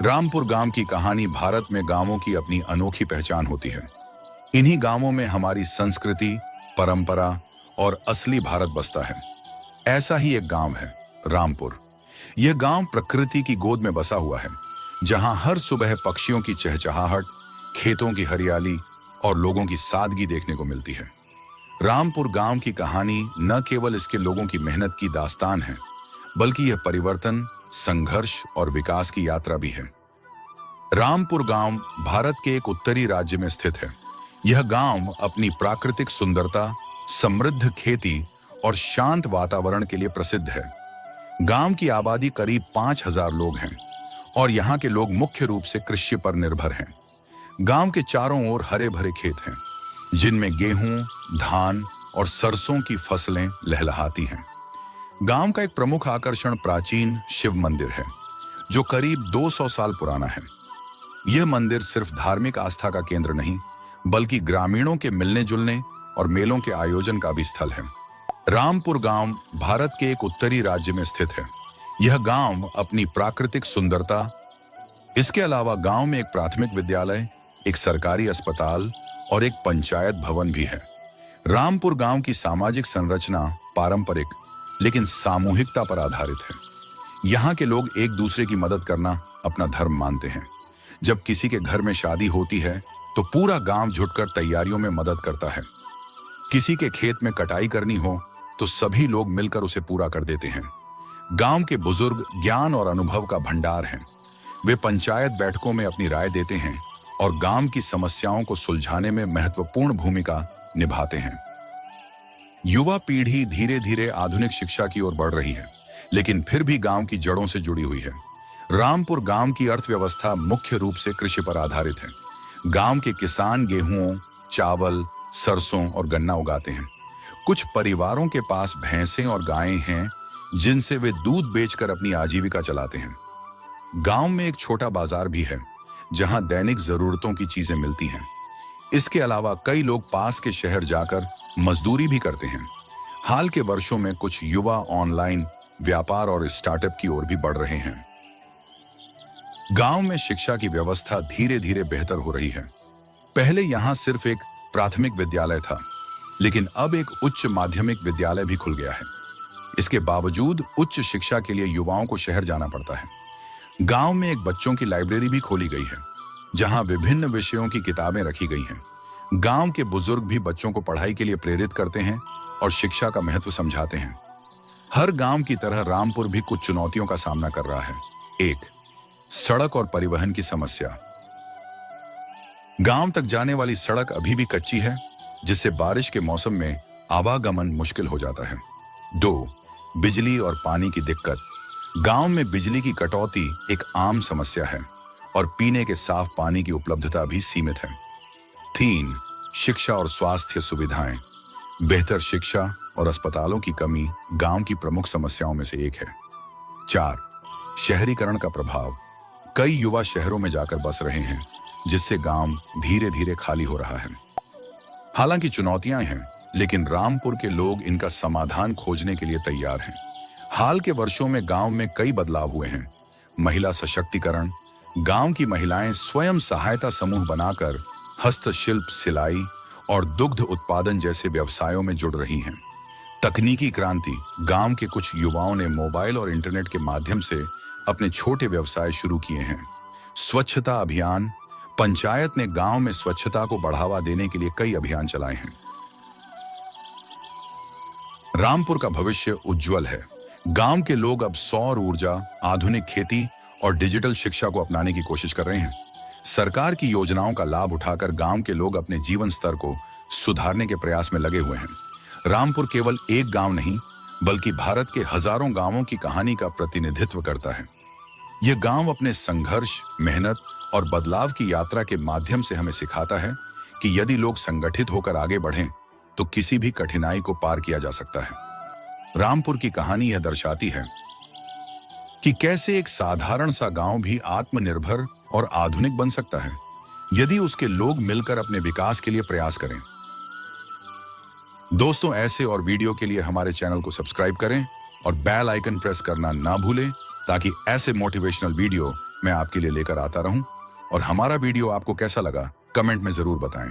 रामपुर गांव की कहानी भारत में गांवों की अपनी अनोखी पहचान होती है। इन्हीं गांवों में हमारी संस्कृति, परंपरा और असली भारत बसता है। ऐसा ही एक गांव है रामपुर। यह गांव प्रकृति की गोद में बसा हुआ है, जहां हर सुबह पक्षियों की चहचहाहट, खेतों की हरियाली और लोगों की सादगी देखने को मिलती है। रामपुर गांव की कहानी न केवल इसके लोगों की मेहनत की दास्तान है, बल्कि यह परिवर्तन, संघर्ष और विकास की यात्रा भी है। रामपुर गांव भारत के एक उत्तरी राज्य में स्थित है। यह गांव अपनी प्राकृतिक सुंदरता, समृद्ध खेती और शांत वातावरण के लिए प्रसिद्ध है। गांव की आबादी करीब 5000 लोग हैं और यहाँ के लोग मुख्य रूप से कृषि पर निर्भर हैं। गांव के चारों ओर हरे भरे खेत हैं, जिनमें गेहूं, धान और सरसों की फसलें लहलहाती हैं। गांव का एक प्रमुख आकर्षण प्राचीन शिव मंदिर है, जो करीब 200 साल पुराना है। यह मंदिर सिर्फ धार्मिक आस्था का केंद्र नहीं, बल्कि ग्रामीणों के मिलने जुलने और मेलों के आयोजन का भी स्थल है। रामपुर गांव भारत के एक उत्तरी राज्य में स्थित है। यह गांव अपनी प्राकृतिक सुंदरता, इसके अलावा गांव में एक प्राथमिक विद्यालय, एक सरकारी अस्पताल और एक पंचायत भवन भी है। रामपुर गांव की सामाजिक संरचना पारंपरिक लेकिन सामूहिकता पर आधारित है। यहाँ के लोग एक दूसरे की मदद करना अपना धर्म मानते हैं। जब किसी के घर में शादी होती है तो पूरा गांव जुटकर तैयारियों में मदद करता है। किसी के खेत में कटाई करनी हो तो सभी लोग मिलकर उसे पूरा कर देते हैं। गांव के बुजुर्ग ज्ञान और अनुभव का भंडार हैं। वे पंचायत बैठकों में अपनी राय देते हैं और गांव की समस्याओं को सुलझाने में महत्वपूर्ण भूमिका निभाते हैं। युवा पीढ़ी धीरे धीरे आधुनिक शिक्षा की ओर बढ़ रही है, लेकिन फिर भी गांव की जड़ों से जुड़ी हुई है। रामपुर गांव की अर्थव्यवस्था मुख्य रूप से कृषि पर आधारित है। गांव के किसान गेहूं, चावल, सरसों और गन्ना उगाते हैं। कुछ परिवारों के पास भैंसें और गायें हैं, जिनसे वे दूध बेचकर अपनी आजीविका चलाते हैं। गांव में एक छोटा बाजार भी है, जहां दैनिक जरूरतों की चीजें मिलती हैं। इसके अलावा कई लोग पास के शहर जाकर मजदूरी भी करते हैं। हाल के वर्षों में कुछ युवा ऑनलाइन व्यापार और स्टार्टअप की ओर भी बढ़ रहे हैं। गांव में शिक्षा की व्यवस्था धीरे धीरे बेहतर हो रही है। पहले यहां सिर्फ एक प्राथमिक विद्यालय था, लेकिन अब एक उच्च माध्यमिक विद्यालय भी खुल गया है। इसके बावजूद उच्च शिक्षा के लिए युवाओं को शहर जाना पड़ता है। गांव में एक बच्चों की लाइब्रेरी भी खोली गई है, जहां विभिन्न विषयों की किताबें रखी गई हैं। गांव के बुजुर्ग भी बच्चों को पढ़ाई के लिए प्रेरित करते हैं और शिक्षा का महत्व समझाते हैं। हर गांव की तरह रामपुर भी कुछ चुनौतियों का सामना कर रहा है। एक, सड़क और परिवहन की समस्या। गांव तक जाने वाली सड़क अभी भी कच्ची है, जिससे बारिश के मौसम में आवागमन मुश्किल हो जाता है। 2, बिजली और पानी की दिक्कत। गांव में बिजली की कटौती एक आम समस्या है और पीने के साफ पानी की उपलब्धता भी सीमित है। 3, शिक्षा और स्वास्थ्य सुविधाएं। बेहतर शिक्षा और अस्पतालों की कमी गांव की प्रमुख समस्याओं में से एक है। 4, शहरीकरण का प्रभाव। कई युवा शहरों में जाकर बस रहे हैं, जिससे गांव धीरे धीरे खाली हो रहा है। हालांकि चुनौतियां हैं, लेकिन रामपुर के लोग इनका समाधान खोजने के लिए तैयार हैं। हाल के वर्षों में गांव में कई बदलाव हुए हैं। महिला सशक्तिकरण। गांव की महिलाएं स्वयं सहायता समूह बनाकर हस्तशिल्प, सिलाई और दुग्ध उत्पादन जैसे व्यवसायों में जुड़ रही हैं। तकनीकी क्रांति। गांव के कुछ युवाओं ने मोबाइल और इंटरनेट के माध्यम से अपने छोटे व्यवसाय शुरू किए हैं। स्वच्छता अभियान। पंचायत ने गांव में स्वच्छता को बढ़ावा देने के लिए कई अभियान चलाए हैं। रामपुर का भविष्य उज्जवल है। गांव के लोग अब सौर ऊर्जा, आधुनिक खेती और डिजिटल शिक्षा को अपनाने की कोशिश कर रहे हैं। सरकार की योजनाओं का लाभ उठाकर गांव के लोग अपने जीवन स्तर को सुधारने के प्रयास में लगे हुए हैं। रामपुर केवल एक गांव नहीं, बल्कि भारत के हजारों गांवों की कहानी का प्रतिनिधित्व करता है। यह गांव अपने संघर्ष, मेहनत और बदलाव की यात्रा के माध्यम से हमें सिखाता है कि यदि लोग संगठित होकर आगे बढ़ें, तो किसी भी कठिनाई को पार किया जा सकता है। रामपुर की कहानी यह दर्शाती है कि कैसे एक साधारण सा गांव भी आत्मनिर्भर और आधुनिक बन सकता है, यदि उसके लोग मिलकर अपने विकास के लिए प्रयास करें। दोस्तों, ऐसे और वीडियो के लिए हमारे चैनल को सब्सक्राइब करें और बेल आइकन प्रेस करना ना भूलें, ताकि ऐसे मोटिवेशनल वीडियो मैं आपके लिए लेकर आता रहूं। और हमारा वीडियो आपको कैसा लगा कमेंट में जरूर बताएं।